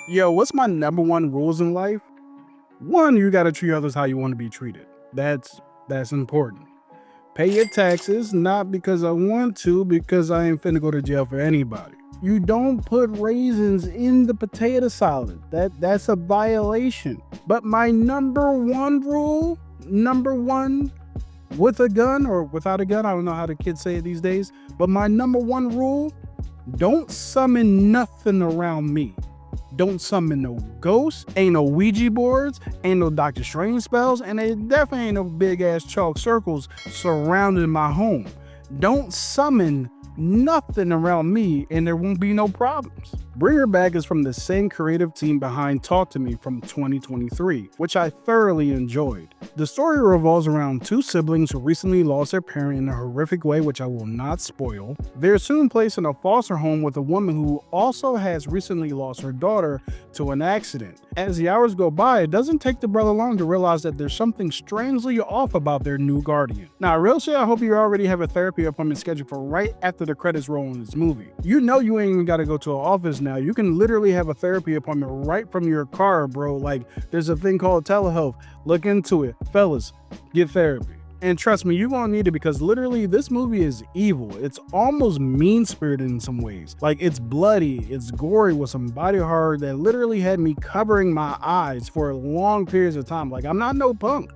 Yo, what's my number one rules in life? One, you gotta treat others how you want to be treated. That's important. Pay your taxes, not because I want to, because I ain't finna go to jail for anybody. You don't put raisins in the potato salad. That's a violation. But my number one rule, number one, with a gun or without a gun, I don't know how the kids say it these days, but my number one rule, don't summon nothing around me. Don't summon no ghosts, ain't no Ouija boards, ain't no Doctor Strange spells, and it definitely ain't no big ass chalk circles surrounding my home. Don't summon nothing around me and there won't be no problems. Bring Her Back is from the same creative team behind Talk to Me from 2023, which I thoroughly enjoyed. The story revolves around two siblings who recently lost their parent in a horrific way, which I will not spoil. They're soon placed in a foster home with a woman who also has recently lost her daughter to an accident. As the hours go by, it doesn't take the brother long to realize that there's something strangely off about their new guardian. Now, real shit, I hope you already have a therapy appointment scheduled for right after the credits roll in this movie. You know you ain't even gotta go to an office now. You can literally have a therapy appointment right from your car, bro. Like, there's a thing called telehealth. Look into it. Fellas, get therapy. And trust me, you're gonna need it because literally this movie is evil. It's almost mean-spirited in some ways. Like, it's bloody, it's gory with some body horror that literally had me covering my eyes for long periods of time. Like, I'm not no punk.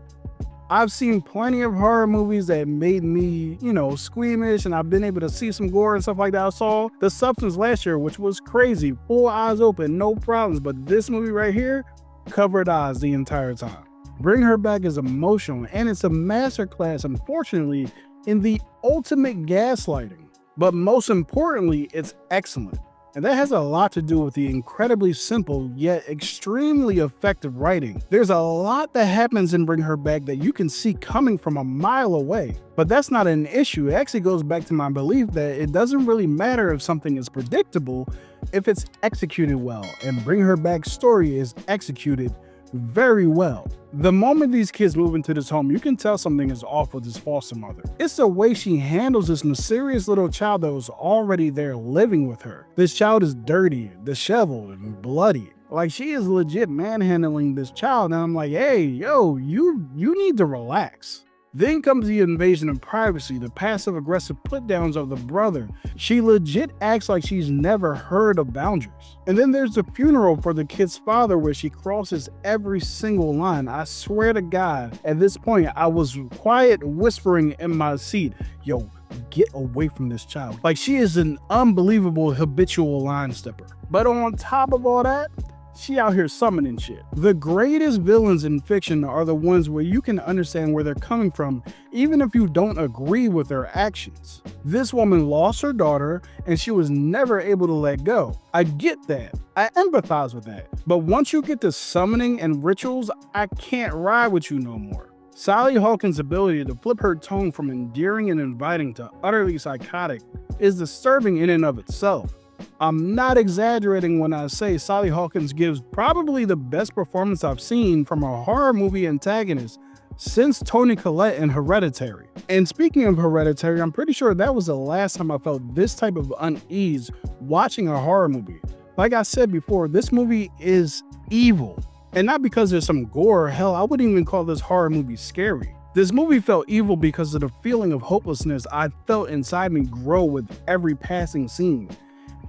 I've seen plenty of horror movies that made me, squeamish, and I've been able to see some gore and stuff like that. I saw The Substance last year, which was crazy. Full eyes open, no problems. But this movie right here, covered eyes the entire time. Bring Her Back is emotional, and it's a masterclass, unfortunately, in the ultimate gaslighting. But most importantly, it's excellent. And that has a lot to do with the incredibly simple yet extremely effective writing. There's a lot that happens in Bring Her Back that you can see coming from a mile away. But that's not an issue. It actually goes back to my belief that it doesn't really matter if something is predictable if it's executed well. And Bring Her Back's story is executed very well. The moment these kids move into this home, you can tell something is off with this foster mother. It's the way she handles this mysterious little child that was already there living with her. This child is dirty, disheveled, and bloody. Like, she is legit manhandling this child, and I'm like, hey, yo, you need to relax. Then comes the invasion of privacy, the passive-aggressive put-downs of the brother. She legit acts like she's never heard of boundaries. And then there's the funeral for the kid's father where she crosses every single line. I swear to God, at this point, I was quiet whispering in my seat, yo, get away from this child. Like, she is an unbelievable habitual line stepper. But on top of all that, she out here summoning shit. The greatest villains in fiction are the ones where you can understand where they're coming from, even if you don't agree with their actions. This woman lost her daughter, and she was never able to let go. I get that. I empathize with that. But once you get to summoning and rituals, I can't ride with you no more. Sally Hawkins' ability to flip her tone from endearing and inviting to utterly psychotic is disturbing in and of itself. I'm not exaggerating when I say Sally Hawkins gives probably the best performance I've seen from a horror movie antagonist since Toni Collette in Hereditary. And speaking of Hereditary, I'm pretty sure that was the last time I felt this type of unease watching a horror movie. Like I said before, this movie is evil. And not because there's some gore. Hell, I wouldn't even call this horror movie scary. This movie felt evil because of the feeling of hopelessness I felt inside me grow with every passing scene.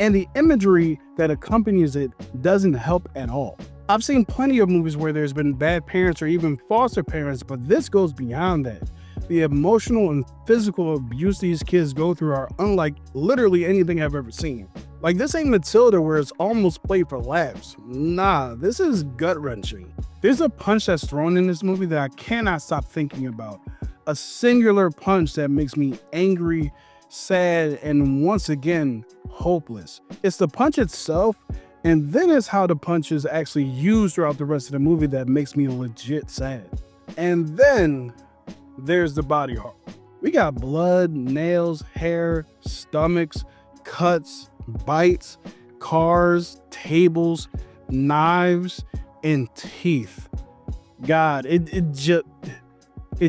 And the imagery that accompanies it doesn't help at all. I've seen plenty of movies where there's been bad parents or even foster parents, but this goes beyond that. The emotional and physical abuse these kids go through are unlike literally anything I've ever seen. Like, this ain't Matilda where it's almost played for laughs. Nah, this is gut-wrenching. There's a punch that's thrown in this movie that I cannot stop thinking about. A singular punch that makes me angry, sad, and once again, hopeless. It's the punch itself, and then it's how the punch is actually used throughout the rest of the movie that makes me legit sad. And then there's the body horror. We got blood, nails, hair, stomachs, cuts, bites, cars, tables, knives, and teeth. God, it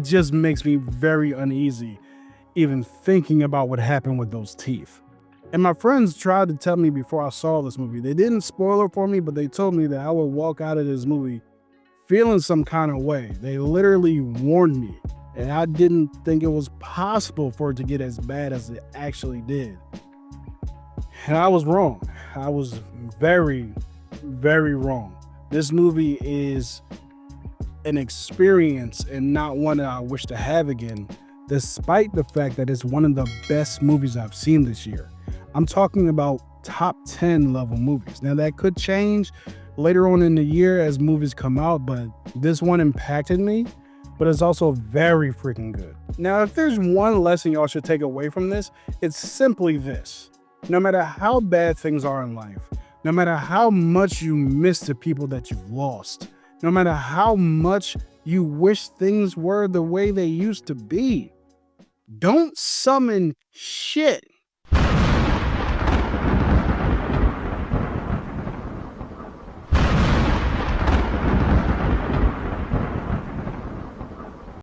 just makes me very uneasy even thinking about what happened with those teeth. And my friends tried to tell me before I saw this movie. They didn't spoil it for me, but they told me that I would walk out of this movie feeling some kind of way. They literally warned me. And I didn't think it was possible for it to get as bad as it actually did. And I was wrong. I was very, very wrong. This movie is an experience and not one that I wish to have again, despite the fact that it's one of the best movies I've seen this year. I'm talking about top 10 level movies. Now, that could change later on in the year as movies come out, but this one impacted me, but it's also very freaking good. Now, if there's one lesson y'all should take away from this, it's simply this. No matter how bad things are in life, no matter how much you miss the people that you've lost, no matter how much you wish things were the way they used to be, don't summon shit